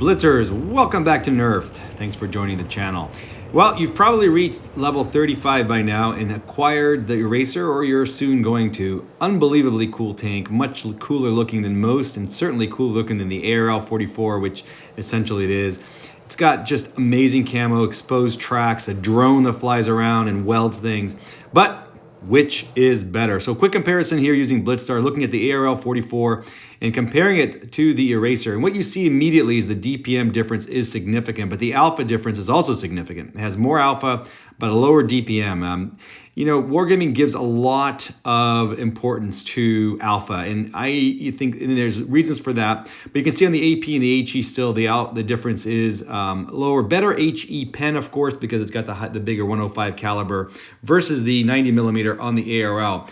Blitzers, welcome back to Nerfed. Thanks for joining the channel. Well, you've probably reached level 35 by now and acquired the Eraser, or you're soon going to. Unbelievably cool tank, much cooler looking than most, and certainly cooler looking than the ARL44, which essentially it is. It's got just amazing camo, exposed tracks, a drone that flies around and welds things. But which is better? So quick comparison here using Blitzstar, looking at the ARL44 and comparing it to the Eraser. And what you see immediately is the DPM difference is significant, but the alpha difference is also significant. It has more alpha, but a lower DPM. Wargaming gives a lot of importance to alpha, and I think there's reasons for that. But you can see on the AP and the HE still the difference is lower. Better HE pen, of course, because it's got the bigger 105 caliber versus the 90 millimeter on the ARL.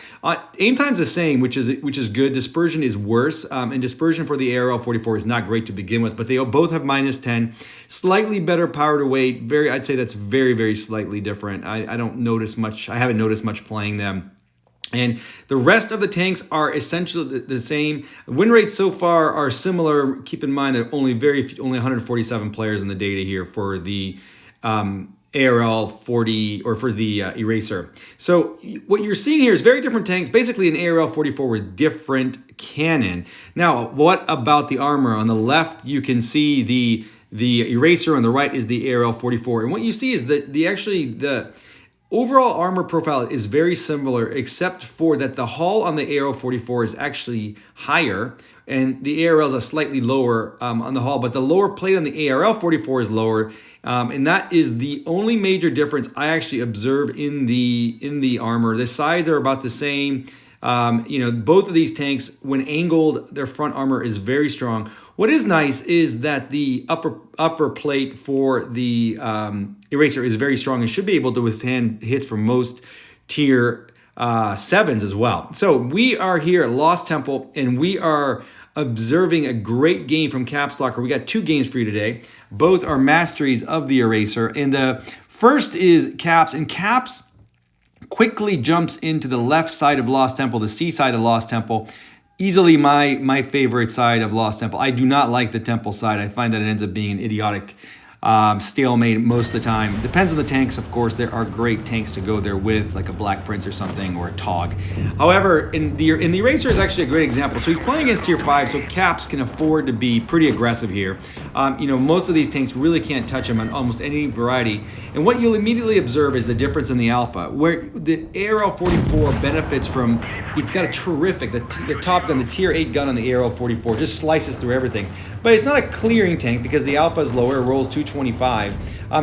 Aim time's the same, which is good. Dispersion is worse, and dispersion for the ARL44 is not great to begin with. But they both have -10, slightly better power to weight. I'd say that's very, very slightly different. I don't notice much. I haven't noticed much playing them. And the rest of the tanks are essentially the same. Win rates so far are similar. Keep in mind that only 147 players in the data here for the ARL40 or for the Eraser. So what you're seeing here is very different tanks, basically an ARL44 with different cannon. Now, what about the armor? On the left, you can see the Eraser, on the right is the ARL44. And what you see is that the overall armor profile is very similar, except for that the hull on the ARL44 is actually higher, and the ARL is slightly lower on the hull, but the lower plate on the ARL44 is lower, and that is the only major difference I actually observe in the armor. The sides are about the same. Both of these tanks, when angled, their front armor is very strong. What is nice is that the upper plate for the Eraser is very strong and should be able to withstand hits from most tier 7s as well. So we are here at Lost Temple, and we are observing a great game from Caps Locker. We got two games for you today. Both are masteries of the Eraser, and the first is Caps, and Caps quickly jumps into the left side of Lost Temple, the C side of Lost Temple. Easily my favorite side of Lost Temple. I do not like the Temple side. I find that it ends up being an idiotic stalemate most of the time. Depends on the tanks, of course. There are great tanks to go there with, like a Black Prince or something, or a Tog. However, in the Eraser is actually a great example. So he's playing against tier 5, so Caps can afford to be pretty aggressive here. Most of these tanks really can't touch him on almost any variety. And what you'll immediately observe is the difference in the alpha, where the ARL44 benefits from, it's got a terrific, the top gun, the tier 8 gun on the ARL44 just slices through everything. But it's not a clearing tank because the alpha is lower, it rolls 225.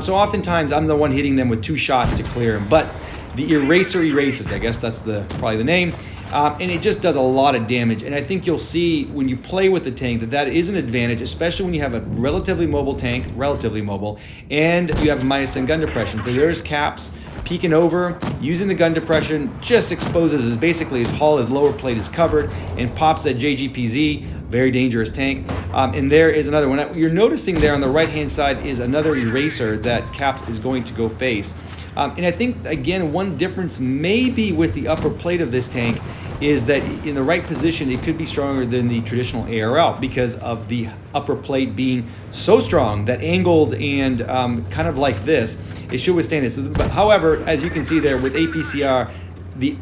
So oftentimes I'm the one hitting them with 2 shots to clear them. But the Eraser erases, I guess that's probably the name. And it just does a lot of damage. And I think you'll see when you play with the tank that is an advantage, especially when you have a relatively mobile tank, and you have a -10 gun depression. So there's Caps peeking over, using the gun depression, just exposes basically his hull, his lower plate is covered, and pops that JGPZ. Very dangerous tank. And there is another one. You're noticing there on the right-hand side is another Eraser that Caps is going to go face. And I think, again, one difference maybe with the upper plate of this tank is that in the right position, it could be stronger than the traditional ARL because of the upper plate being so strong that angled and kind of like this, it should withstand it. So, however, as you can see there with APCR, the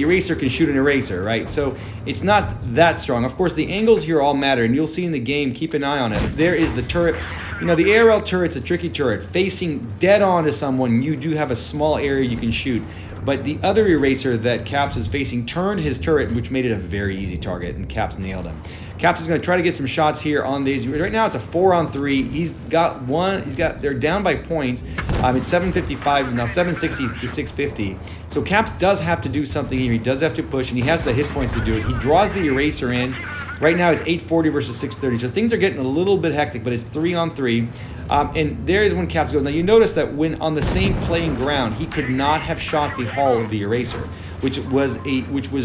Eraser can shoot an Eraser, right? So it's not that strong. Of course, the angles here all matter, and you'll see in the game, keep an eye on it. There is the turret. The ARL turret's a tricky turret. Facing dead on to someone, you do have a small area you can shoot. But the other Eraser that Caps is facing turned his turret, which made it a very easy target, and Caps nailed him. Caps is going to try to get some shots here on these. Right now it's a 4-on-3. They're down by points. It's 755 now, 760 to 650. So Caps does have to do something here. He does have to push, and he has the hit points to do it. He draws the Eraser in. Right now it's 840 versus 630. So things are getting a little bit hectic, but it's 3-on-3. And there is when Caps goes. Now you notice that when on the same playing ground, he could not have shot the hull of the Eraser, which was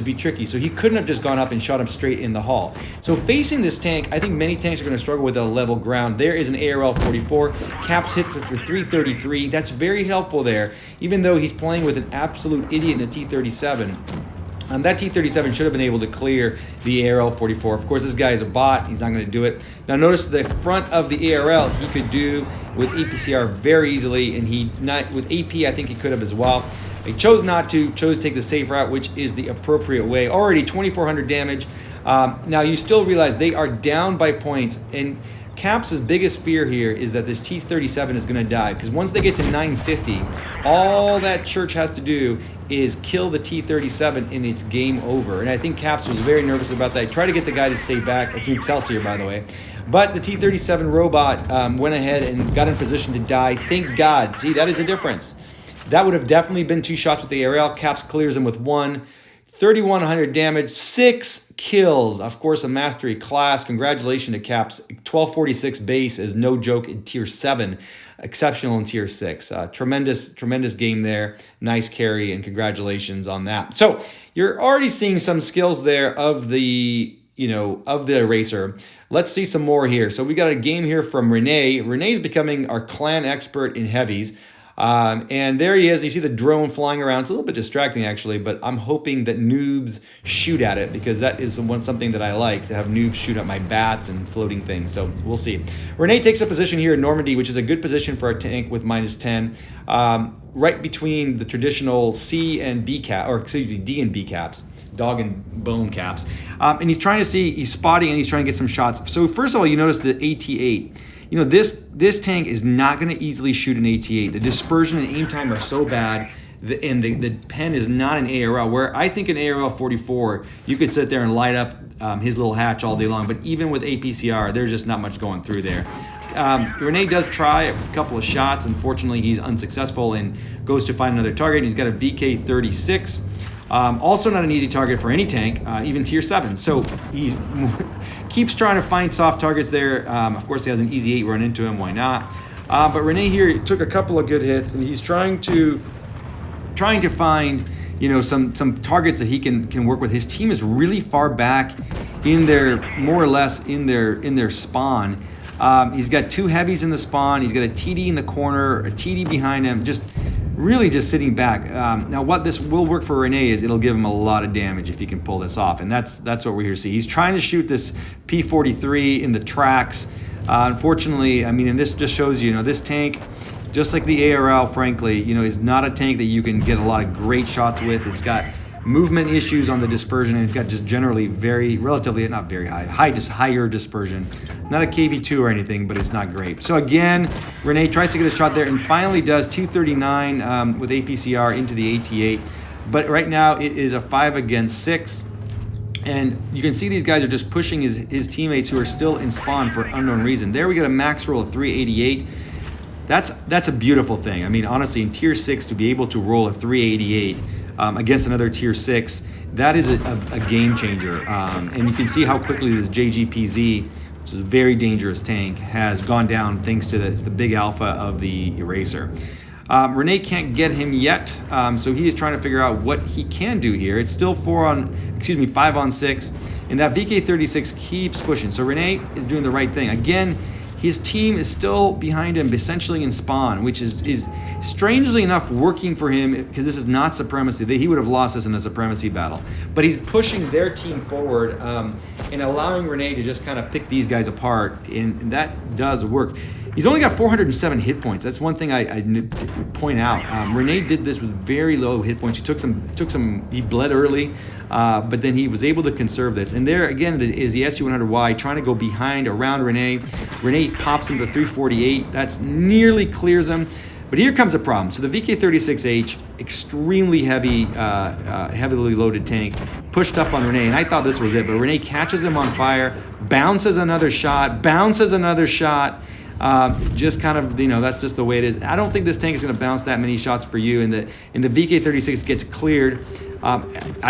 be tricky. So he couldn't have just gone up and shot him straight in the hull. So facing this tank, I think many tanks are going to struggle with a level ground. There is an ARL44. Caps hit for 333. That's very helpful there, even though he's playing with an absolute idiot in a T-37. That T-37 should have been able to clear the ARL44. Of course, this guy is a bot. He's not going to do it. Now, notice the front of the ARL he could do with APCR very easily, and with AP, I think he could have as well. He chose not to, chose to take the safe route, which is the appropriate way. Already 2,400 damage. Now, you still realize they are down by points, and Cap's biggest fear here is that this T-37 is going to die, because once they get to 950, all that Church has to do is kill the T-37 and it's game over. And I think Caps was very nervous about that. He tried to get the guy to stay back. It's an Excelsior, by the way. But the T-37 robot went ahead and got in position to die. Thank God. See, that is a difference. That would have definitely been 2 shots with the ARL. Caps clears him with 1. 3,100 damage, 6 kills. Of course, a mastery class. Congratulations to Caps. 1246 base is no joke in tier 7. Exceptional in tier 6. Tremendous game there. Nice carry, and congratulations on that. So you're already seeing some skills there of the Eraser. Let's see some more here. So we got a game here from Rene. Rene's becoming our clan expert in heavies. And there he is. You see the drone flying around. It's a little bit distracting, actually, but I'm hoping that noobs shoot at it, because that is something that I like, to have noobs shoot at my bats and floating things. So we'll see. Rene takes a position here in Normandy, which is a good position for a tank with -10, right between the traditional C and B cap, or excuse me, D and B caps. Dog and bone caps. And he's spotting, and he's trying to get some shots. So first of all, you notice the AT-8. You know, this tank is not going to easily shoot an AT-8. The dispersion and aim time are so bad, and the pen is not an ARL, where I think an ARL44, you could sit there and light up his little hatch all day long, but even with APCR, there's just not much going through there. Rene does try a couple of shots. Unfortunately, he's unsuccessful and goes to find another target. He's got a VK36. Also not an easy target for any tank, even tier 7. So he keeps trying to find soft targets there. Of course, he has an easy 8 run into him. Why not? But Rene here took a couple of good hits, and he's trying to find, some targets that he can work with. His team is really far back in their, more or less in their spawn. He's got 2 heavies in the spawn. He's got a TD in the corner, a TD behind him. Really just sitting back. Now, what this will work for Rene is it'll give him a lot of damage if he can pull this off, and that's what we're here to see. He's trying to shoot this P43 in the tracks. Unfortunately, I mean, and this just shows you, this tank, just like the ARL, frankly, is not a tank that you can get a lot of great shots with. It's got movement issues on the dispersion, and it's got just generally relatively not very high, just higher dispersion. Not a KV2 or anything, but it's not great. So again, Rene tries to get a shot there and finally does 239 with APCR into the AT-8. But right now it is a 5 against 6. And you can see these guys are just pushing his teammates who are still in spawn for unknown reason. There we got a max roll of 388. That's a beautiful thing. I mean, honestly, in tier 6 to be able to roll a 388 against another tier 6, that is a game changer. And you can see how quickly this JGPZ, which is a very dangerous tank, has gone down thanks to the big alpha of the Eraser. Rene can't get him yet, so he is trying to figure out what he can do here. It's still 5 on 6, and that VK36 keeps pushing. So Rene is doing the right thing. Again, his team is still behind him, essentially in spawn, which is strangely enough working for him, because this is not supremacy. He would have lost this in a supremacy battle. But he's pushing their team forward and allowing Rene to just kind of pick these guys apart, and that does work. He's only got 407 hit points. That's one thing I point out. Rene did this with very low hit points. He bled early, but then he was able to conserve this. And there again is the SU-100Y trying to go behind around Rene. Rene pops him to 348. That's nearly clears him. But here comes a problem. So the VK36H, extremely heavily loaded tank, pushed up on Rene, and I thought this was it, but Rene catches him on fire, bounces another shot, just kind of, that's just the way it is. I don't think this tank is going to bounce that many shots for you, and the VK36 gets cleared.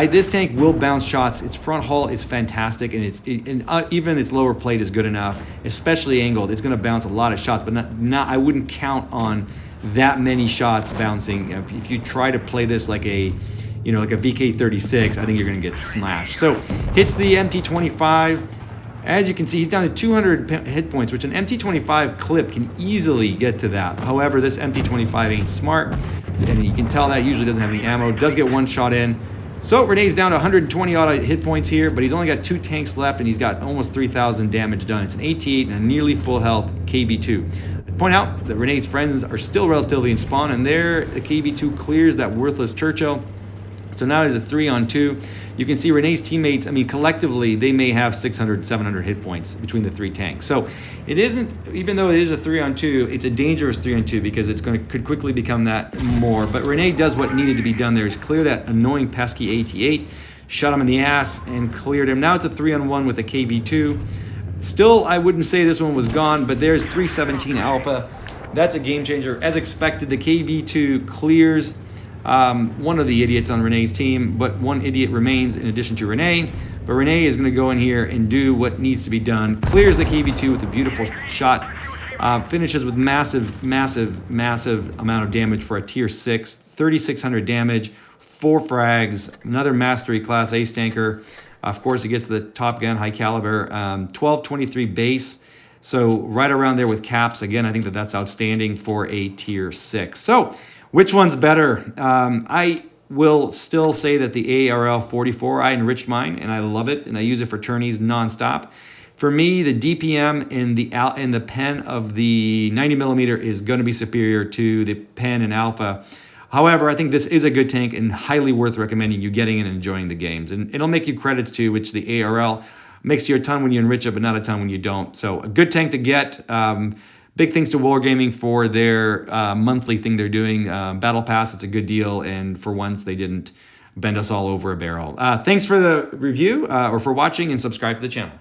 This tank will bounce shots. Its front hull is fantastic, and even its lower plate is good enough, especially angled. It's going to bounce a lot of shots, but I wouldn't count on that many shots bouncing. If you try to play this like a VK36, I think you're going to get smashed. So hits the MT25. As you can see, he's down to 200 hit points, which an MT25 clip can easily get to that. However, this MT25 ain't smart, and you can tell that usually doesn't have any ammo. Does get one shot in. So Rene's down to 120 odd hit points here, but he's only got 2 tanks left, and he's got almost 3,000 damage done. It's an 88 and a nearly full health KV2. I'd point out that Rene's friends are still relatively in spawn, and there the KV2 clears that worthless Churchill. So now it's a 3-on-2. You can see Rene's teammates, I mean, collectively, they may have 600, 700 hit points between the 3 tanks. So it isn't, even though it is a 3-on-2, it's a dangerous 3-on-2 because it's could quickly become that more. But Rene does what needed to be done there, is clear that annoying, pesky AT8, shot him in the ass, and cleared him. Now it's a 3-on-1 with a KV2. Still, I wouldn't say this one was gone, but there's 317 Alpha. That's a game changer. As expected, the KV2 clears one of the idiots on Rene's team, but one idiot remains in addition to Rene. But Rene is going to go in here and do what needs to be done. Clears the KV2 with a beautiful shot. Finishes with massive amount of damage for a tier 6. 3,600 damage, 4 frags, another mastery class ace tanker. Of course, it gets the Top Gun high caliber, 1223 base. So right around there with caps. Again, I think that's outstanding for a tier 6. So which one's better? I will still say that the ARL44, I enriched mine and I love it, and I use it for tourneys nonstop. For me, the DPM in the pen of the 90mm is going to be superior to the pen in Alpha. However, I think this is a good tank and highly worth recommending you getting in and enjoying the games. And it'll make you credits too, which the ARL makes you a ton when you enrich it, but not a ton when you don't. So a good tank to get. Big thanks to Wargaming for their monthly thing they're doing. Battle Pass, it's a good deal, and for once they didn't bend us all over a barrel. Thanks for the review or for watching, and subscribe to the channel.